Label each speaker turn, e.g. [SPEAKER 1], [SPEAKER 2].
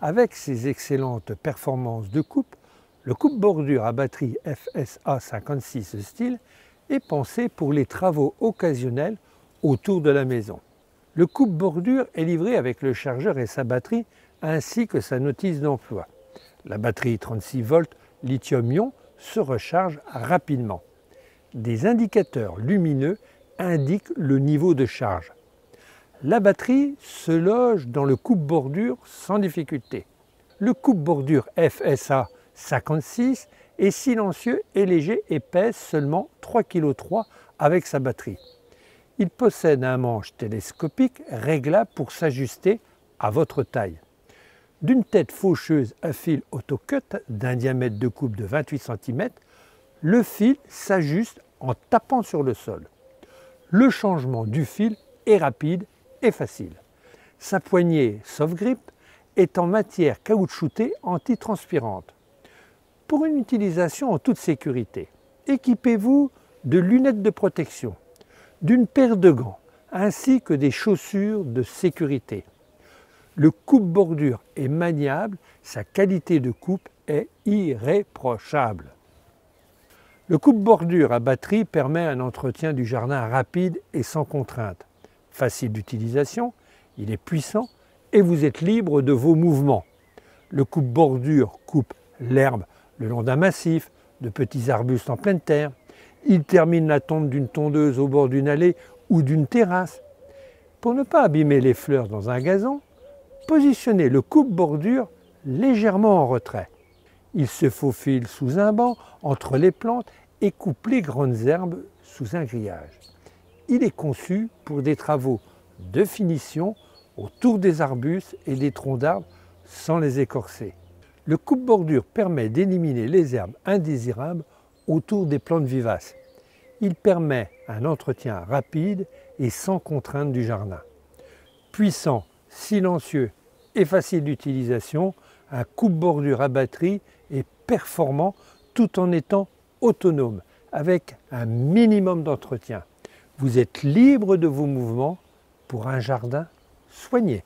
[SPEAKER 1] Avec ses excellentes performances de coupe, le coupe-bordure à batterie FSA 56 style est pensé pour les travaux occasionnels autour de la maison. Le coupe-bordure est livré avec le chargeur et sa batterie ainsi que sa notice d'emploi. La batterie 36 volts lithium-ion se recharge rapidement. Des indicateurs lumineux indiquent le niveau de charge. La batterie se loge dans le coupe-bordure sans difficulté. Le coupe-bordure FSA 56 est silencieux et léger et pèse seulement 3,3 kg avec sa batterie. Il possède un manche télescopique réglable pour s'ajuster à votre taille. D'une tête faucheuse à fil autocut d'un diamètre de coupe de 28 cm, le fil s'ajuste en tapant sur le sol. Le changement du fil est rapide et facile. Sa poignée soft grip est en matière caoutchoutée antitranspirante. Pour une utilisation en toute sécurité, équipez-vous de lunettes de protection, d'une paire de gants ainsi que des chaussures de sécurité. Le coupe-bordure est maniable, sa qualité de coupe est irréprochable. Le coupe-bordure à batterie permet un entretien du jardin rapide et sans contrainte. Facile d'utilisation, il est puissant et vous êtes libre de vos mouvements. Le coupe-bordure coupe l'herbe le long d'un massif, de petits arbustes en pleine terre. Il termine la tonte d'une tondeuse au bord d'une allée ou d'une terrasse. Pour ne pas abîmer les fleurs dans un gazon, positionnez le coupe-bordure légèrement en retrait. Il se faufile sous un banc entre les plantes et coupe les grandes herbes sous un grillage. Il est conçu pour des travaux de finition autour des arbustes et des troncs d'arbres sans les écorcer. Le coupe-bordure permet d'éliminer les herbes indésirables autour des plantes vivaces. Il permet un entretien rapide et sans contrainte du jardin. Puissant, silencieux et facile d'utilisation, un coupe-bordure à batterie est performant tout en étant autonome avec un minimum d'entretien. Vous êtes libre de vos mouvements pour un jardin soigné.